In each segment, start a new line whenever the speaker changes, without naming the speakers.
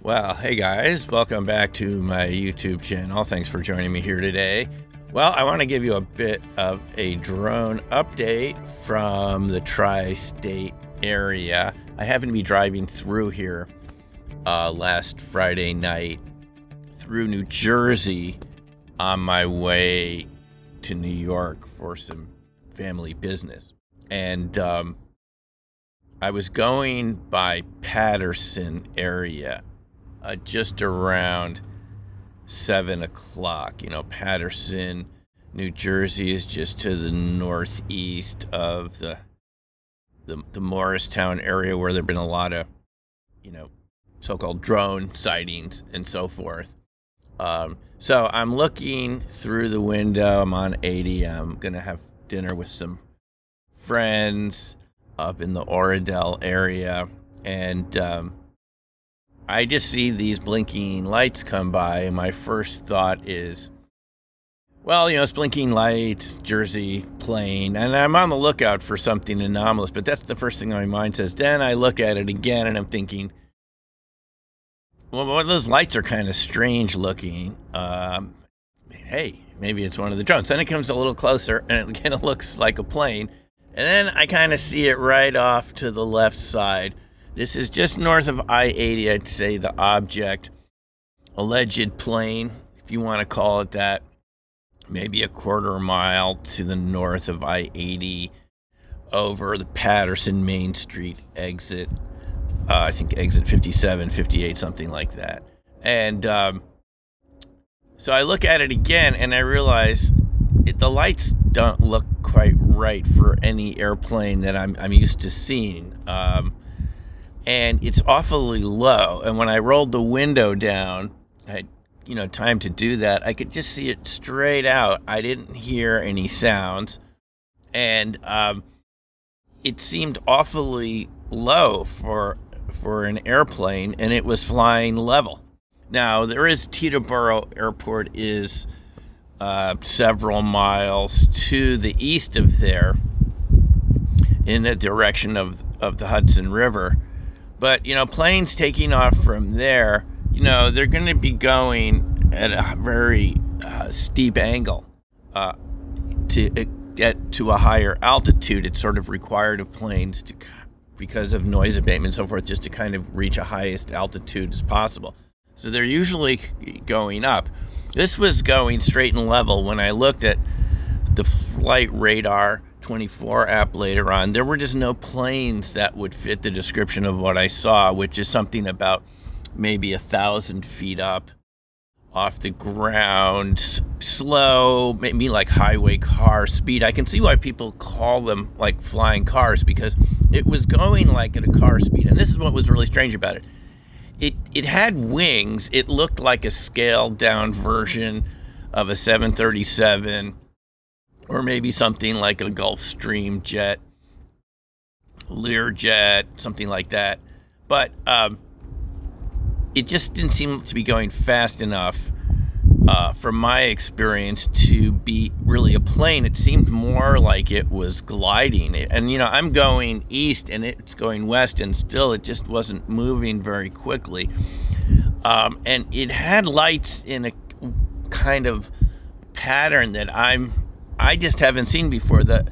Well, hey guys, welcome back to my YouTube channel. Thanks for joining me here today. Well, I want to give you a bit of a drone update from the tri-state area. I happened to be driving through here last Friday night through New Jersey on my way to New York for some family business. And I was going by Paterson area just around 7 o'clock. You know, Paterson, New Jersey is just to the northeast of the Morristown area where there have been a lot of, so-called drone sightings and so forth. So I'm looking through the window. I'm on 80. I'm going to have dinner with some friends up in the Oradell area. And I just see these blinking lights come by. And my first thought is, well, it's blinking lights, Jersey plane. And I'm on the lookout for something anomalous. But that's the first thing my mind says. Then I look at it again and I'm thinking, well, those lights are kind of strange looking. Hey, maybe it's one of the drones. Then it comes a little closer, and it kind of looks like a plane. And then I kind of see it right off to the left side. This is just north of I-80, I'd say, the object. Alleged plane, if you want to call it that. Maybe a quarter mile to the north of I-80 over the Paterson Main Street exit. I think exit 57, 58, something like that. And so I look at it again and I realize the lights don't look quite right for any airplane that I'm used to seeing. And it's awfully low. And when I rolled the window down, I had, time to do that. I could just see it straight out. I didn't hear any sounds. And it seemed awfully low for an airplane, and it was flying level. Now, there is Teterboro Airport is several miles to the east of there in the direction of the Hudson River. But, planes taking off from there, they're going to be going at a very steep angle to get to a higher altitude. It's sort of required of planes because of noise abatement and so forth, just to kind of reach a highest altitude as possible. So they're usually going up. This was going straight and level. When I looked at the Flight Radar 24 app later on, there were just no planes that would fit the description of what I saw, which is something about maybe 1,000 feet up off the ground, slow, maybe like highway car speed. I can see why people call them like flying cars, because it was going like at a car speed. And this is what was really strange about it. It had wings. It looked like a scaled down version of a 737 or maybe something like a Gulfstream jet, Learjet, something like that. But it just didn't seem to be going fast enough from my experience to be really a plane. It seemed more like it was gliding. And, I'm going east and it's going west, and still it just wasn't moving very quickly. And it had lights in a kind of pattern that I just haven't seen before. The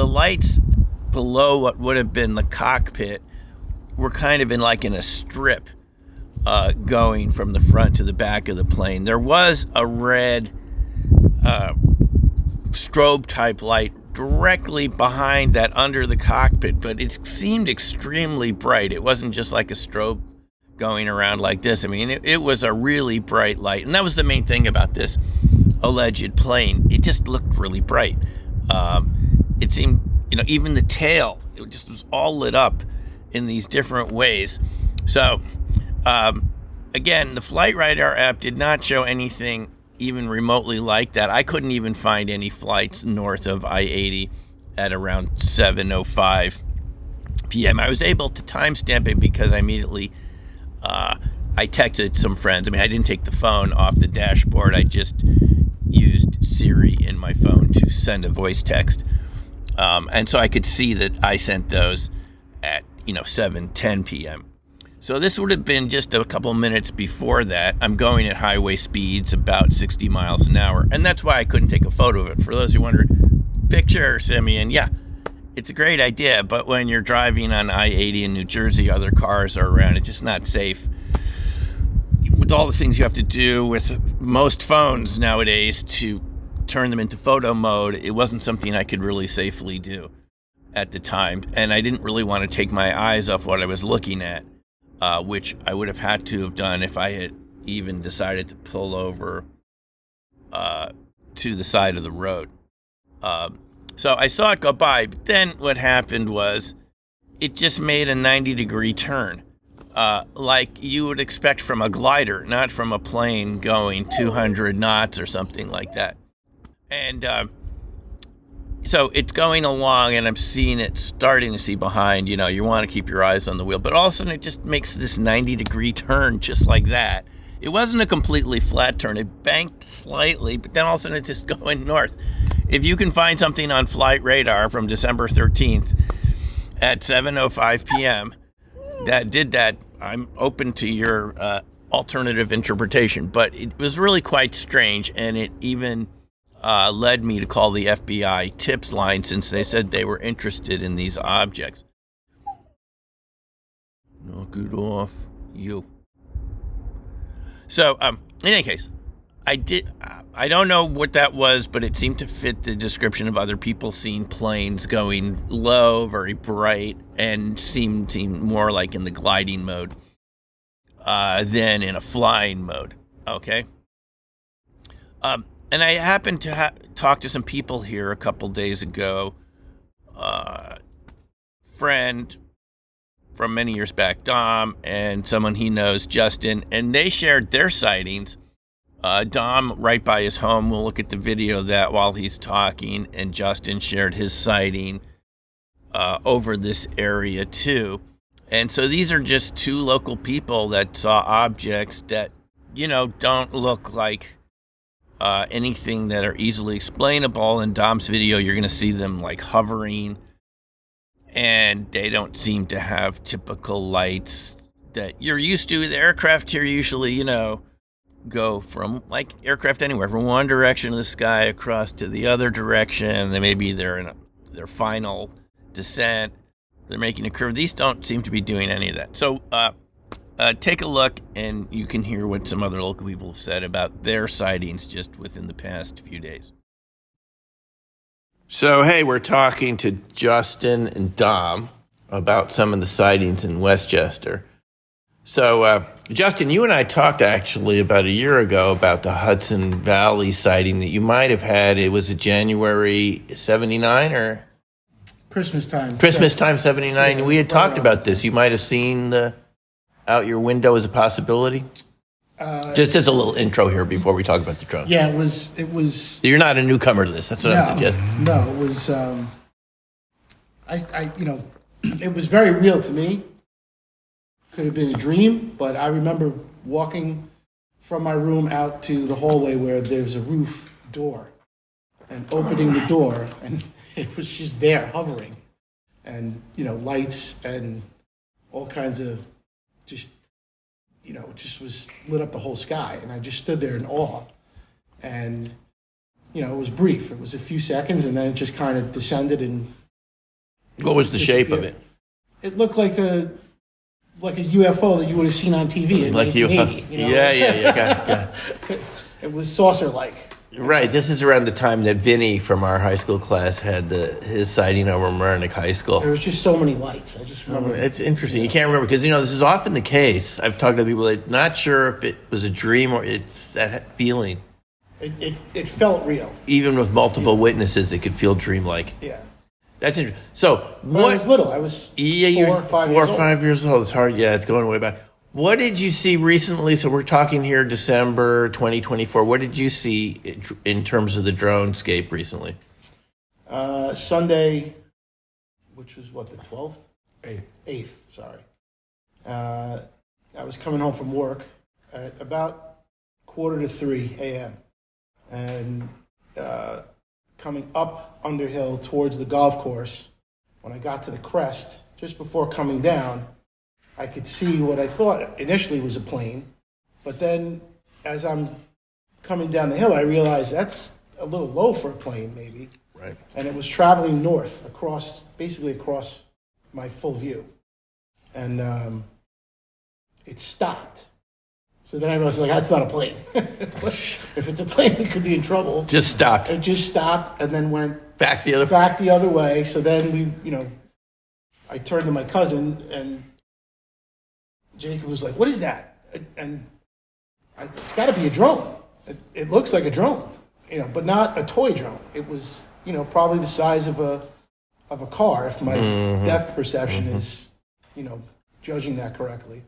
lights below what would have been the cockpit were kind of in a strip going from the front to the back of the plane. There was a red strobe type light directly behind that under the cockpit, but it seemed extremely bright. It wasn't just like a strobe going around like this. I mean, it was a really bright light, and that was the main thing about this alleged plane. It just looked really bright. It seemed, even the tail, it just was all lit up in these different ways. So again, the Flight Radar app did not show anything even remotely like that. I couldn't even find any flights north of I-80 at around 7:05 p.m. I was able to timestamp it because I immediately I texted some friends. I mean, I didn't take the phone off the dashboard. I just used Siri in my phone to send a voice text. And so I could see that I sent those at 7:10 p.m. So this would have been just a couple minutes before that. I'm going at highway speeds, about 60 miles an hour. And that's why I couldn't take a photo of it. For those who wondered, picture, Simeon, yeah, it's a great idea. But when you're driving on I-80 in New Jersey, other cars are around. It's just not safe. With all the things you have to do with most phones nowadays to turn them into photo mode, it wasn't something I could really safely do at the time. And I didn't really want to take my eyes off what I was looking at, which I would have had to have done if I had even decided to pull over to the side of the road. So I saw it go by, but then what happened was it just made a 90-degree turn. Like you would expect from a glider, not from a plane going 200 knots or something like that. And so it's going along, and I'm seeing it, starting to see behind. You know, you want to keep your eyes on the wheel, but all of a sudden it just makes this 90-degree turn just like that. It wasn't a completely flat turn. It banked slightly, but then all of a sudden it's just going north. If you can find something on flight radar from December 13th at 7:05 p.m., that did that, I'm open to your alternative interpretation. But it was really quite strange, and it even led me to call the FBI tips line, since they said they were interested in these objects. Knock it off, you. So, in any case, I don't know what that was, but it seemed to fit the description of other people seeing planes going low, very bright, and seemed more like in the gliding mode than in a flying mode. Okay. And I happened to talk to some people here a couple days ago. Friend from many years back, Dom, and someone he knows, Justin, and they shared their sightings. Dom, right by his home, will look at the video of that while he's talking, and Justin shared his sighting over this area too. And so these are just two local people that saw objects that, you know, don't look like anything that are easily explainable. In Dom's video, you're going to see them like hovering, and they don't seem to have typical lights that you're used to. The aircraft here usually, you know, go from, like aircraft anywhere, from one direction of the sky across to the other direction. They maybe they're in their final descent. They're making a curve. These don't seem to be doing any of that. So take a look, and you can hear what some other local people have said about their sightings just within the past few days. So, hey, we're talking to Justin and Dom about some of the sightings in Westchester. So, Justin, you and I talked actually about a year ago about the Hudson Valley sighting that you might have had. It was a January 79 or?
Christmas time.
Christmas time 79. Yeah, we had talked about this. You might have seen the out your window as a possibility. Just as a little intro here before we talk about the drone.
Yeah, it was.
You're not a newcomer to this. That's what I'm suggesting.
No, it was. It was very real to me. Could have been a dream, but I remember walking from my room out to the hallway where there's a roof door, and opening the door, and it was just there hovering, and lights and all kinds of just. It just was lit up the whole sky, and I just stood there in awe. And, it was brief. It was a few seconds, and then it just kind of descended and.
What was the shape of it?
It looked like a UFO that you would have seen on TV in 1980.
Yeah. Got it.
It was saucer-like.
Right. This is around the time that Vinny from our high school class had his sighting over Mamaroneck High School.
There was just so many lights. I just remember.
It's interesting. Yeah. You can't remember because, this is often the case. I've talked to people that not sure if it was a dream or it's that feeling.
It felt real.
Even with multiple witnesses, it could feel dreamlike.
Yeah.
That's interesting. So,
what? I was little. I was 4 or 5 years old.
It's hard. Yeah, it's going way back. What did you see recently? So we're talking here December 2024. What did you see in terms of the dronescape recently?
Sunday, which was the 12th? 8th, sorry. I was coming home from work at about 2:45 a.m. and coming up Underhill towards the golf course. When I got to the crest, just before coming down, I could see what I thought initially was a plane. But then as I'm coming down the hill, I realized that's a little low for a plane, maybe.
Right.
And it was traveling north basically across my full view. And it stopped. So then I realized, like, that's not a plane. If it's a plane, it could be in trouble.
Just stopped.
It just stopped and then went
Back the
other way. So then I turned to my cousin, and Jacob was like, "What is that?" And it's got to be a drone. It looks like a drone, but not a toy drone. It was, probably the size of a car, if my depth perception is, judging that correctly.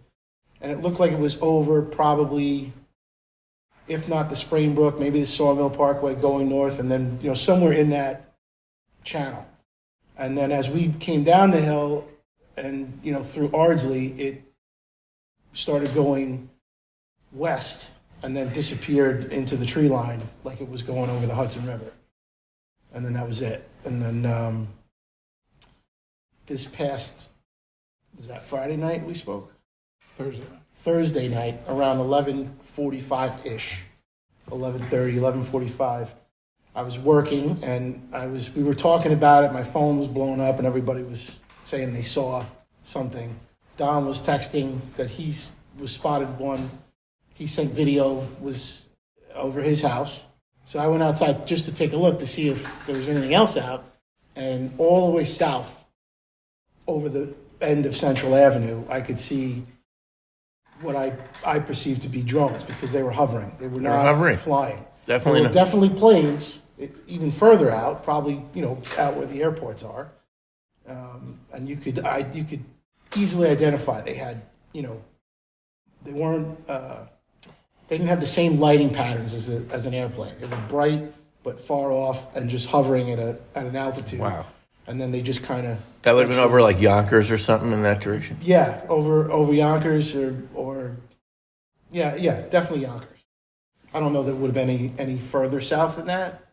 And it looked like it was over probably, if not the Springbrook, maybe the Sawmill Parkway going north, and then, somewhere in that channel. And then as we came down the hill and, through Ardsley, it started going west and then disappeared into the tree line like it was going over the Hudson River. And then that was it. And then this past, is that Friday night we spoke? Thursday night, around 11:45-ish, 11:30, 11:45. I was working, and we were talking about it. My phone was blowing up, and everybody was saying they saw something. Don was texting that he was spotted one. He sent video, was over his house. So I went outside just to take a look to see if there was anything else out. And all the way south, over the end of Central Avenue, I could see what I perceived to be drones, because they were hovering. They were not flying. Definitely planes, even further out, probably out where the airports are. And you could easily identify. They had they weren't. They didn't have the same lighting patterns as an airplane. They were bright but far off and just hovering at an altitude.
Wow.
And then they just kind of...
That would have been over like Yonkers or something in that direction?
Yeah, over Yonkers or definitely Yonkers. I don't know that it would have been any further south than that.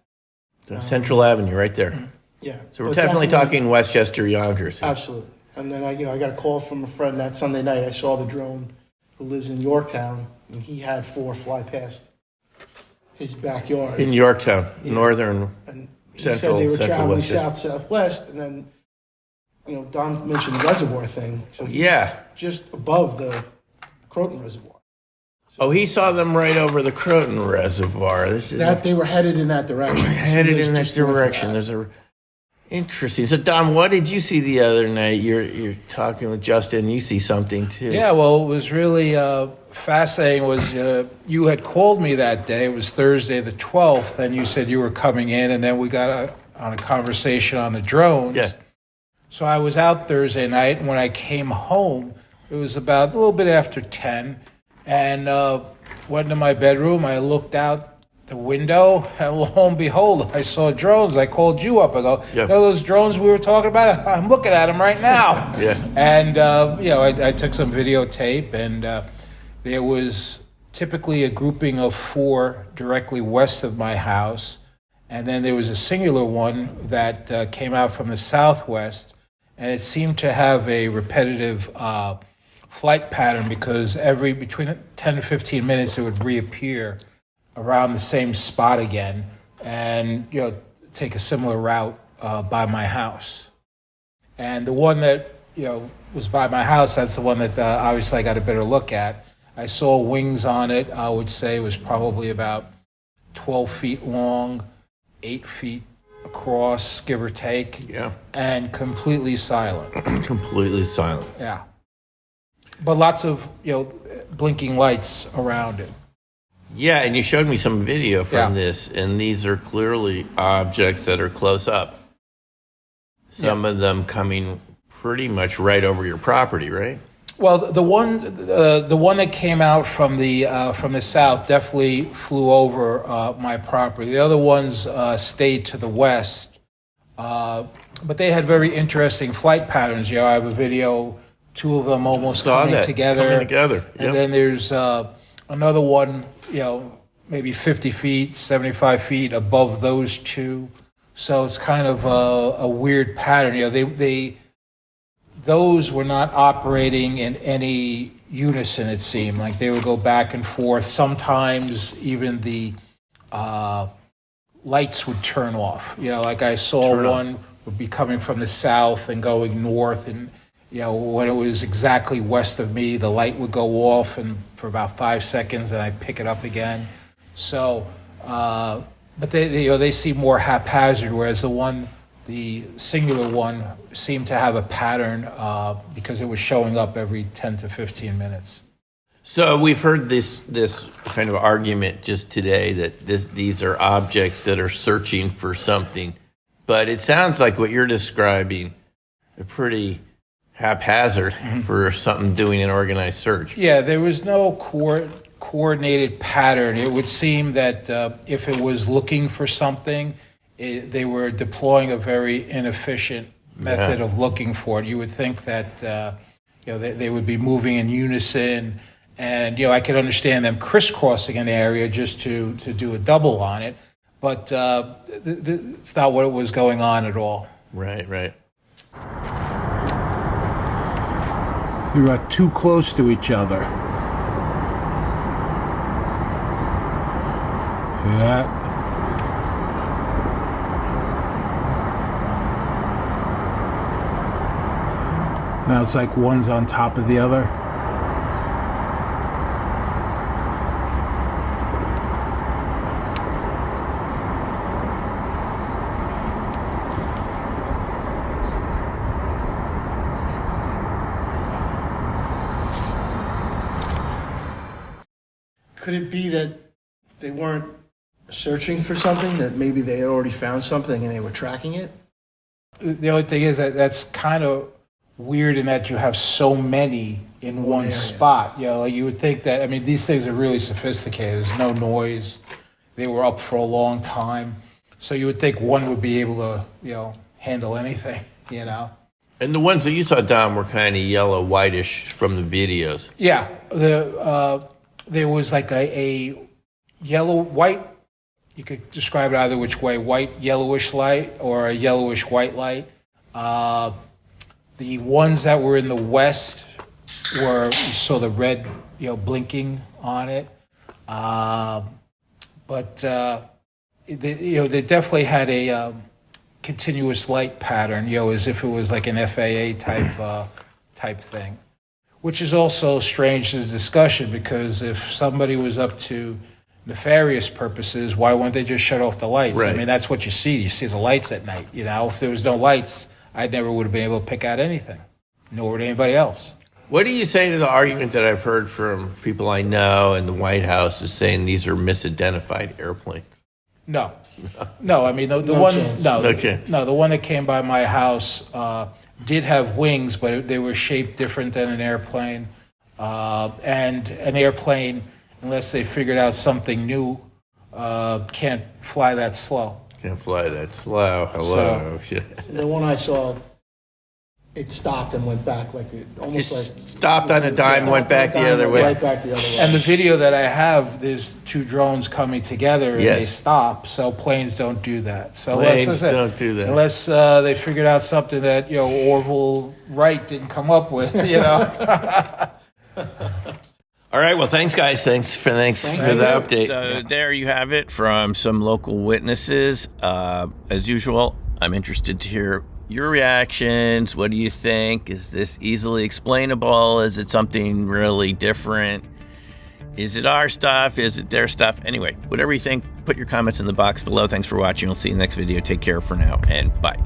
Central Avenue right there.
Yeah.
So we're definitely talking Westchester, Yonkers.
Absolutely. And then I got a call from a friend that Sunday night. I saw the drone who lives in Yorktown, and he had 4 fly past his backyard.
In Yorktown, northern...
And he
Central,
said they were
Central
traveling
Westchester.
southwest, and then, Don mentioned the reservoir thing. So he's
Yeah.
just above the Croton Reservoir.
Oh, he saw them right over the Croton Reservoir. This is
They were headed in that direction.
headed in that
Just north of
direction.
that.
There's a interesting. So, Don, what did you see the other night? You're talking with Justin. You see something too.
Yeah, well, what was really fascinating was you had called me that day. It was Thursday the 12th, and you said you were coming in, and then we got on a conversation on the drones.
Yeah.
So I was out Thursday night, and when I came home, it was about a little bit after 10, and went into my bedroom. I looked out the window, and lo and behold, I saw drones. I called you up. I go,
Yep.
those drones we were talking about? I'm looking at them right now.
Yeah.
And, I took some videotape, and there was typically a grouping of 4 directly west of my house. And then there was a singular one that came out from the southwest, and it seemed to have a repetitive flight pattern, because between 10 to 15 minutes it would reappear around the same spot again and take a similar route by my house. And the one that was by my house, that's the one that obviously I got a better look at. I saw wings on it. I would say it was probably about 12 feet long, 8 feet across, give or take.
Yeah.
And completely silent.
Completely silent.
Yeah. But lots of blinking lights around it.
Yeah, and you showed me some video from
Yeah.
this, and these are clearly objects that are close up. Some of them coming pretty much right over your property, right?
Well, the one that came out from the south definitely flew over my property. The other ones stayed to the west, but they had very interesting flight patterns. I have a video, 2 of them almost coming together.
Yep.
And then there's another one, maybe 50 feet, 75 feet above those 2. So it's kind of a weird pattern. those were not operating in any unison, it seemed. Like they would go back and forth. Sometimes even the lights would turn off. Like I saw one would be coming from the south and going north, and when it was exactly west of me, the light would go off and for about 5 seconds, and I'd pick it up again. So, but they seem more haphazard, whereas the singular one seemed to have a pattern because it was showing up every 10 to 15 minutes.
So we've heard this kind of argument just today that these are objects that are searching for something, but it sounds like what you're describing are pretty haphazard for something doing an organized search.
Yeah, there was no coordinated pattern. It would seem that if it was looking for something, they were deploying a very inefficient method of looking for it. You would think that they would be moving in unison, and I could understand them crisscrossing an area just to do a double on it, but it's not what was going on at all.
Right.
We were too close to each other. See that? Now it's like one's on top of the other.
Could it be that they weren't searching for something, that maybe they had already found something and they were tracking it?
The only thing is that's kind of weird in that you have so many in one spot. Like you would think that, these things are really sophisticated. There's no noise. They were up for a long time. So you would think one would be able to, handle anything,
And the ones that you saw, Don, were kind of yellow, whitish from the videos.
Yeah. There was like a yellow-white, you could describe it either which way, white yellowish light or a yellowish white light. The ones that were in the west you saw the red, blinking on it. But they definitely had a continuous light pattern, as if it was like an FAA type thing. Which is also strange to the discussion, because if somebody was up to nefarious purposes, why wouldn't they just shut off the lights?
Right.
That's what you see. You see the lights at night. If there was no lights, I never would have been able to pick out anything, nor would anybody else.
What do you say to the argument that I've heard from people I know in the White House is saying these are misidentified airplanes?
No. The one,
chance.
No chance.
No, the one that came by my house did have wings, but they were shaped different than an airplane. And an airplane, unless they figured out something new, can't fly that slow.
Can't fly that slow. Hello.
The one I saw, it stopped and went back almost like
stopped on a dime, went back the other way.
Right back the other way.
And the video that I have, there's two drones coming together and they stop. So planes don't do that. So
planes don't do that
unless they figured out something that Orville Wright didn't come up with.
All right. Well, thanks, guys. Thanks for the update.
So there you have it from some local witnesses. As usual, I'm interested to hear your reactions. What do you think? Is this easily explainable? Is it something really different? Is it our stuff? Is it their stuff? Anyway, whatever you think, put your comments in the box below. Thanks for watching. We'll see you in the next video. Take care for now, and bye.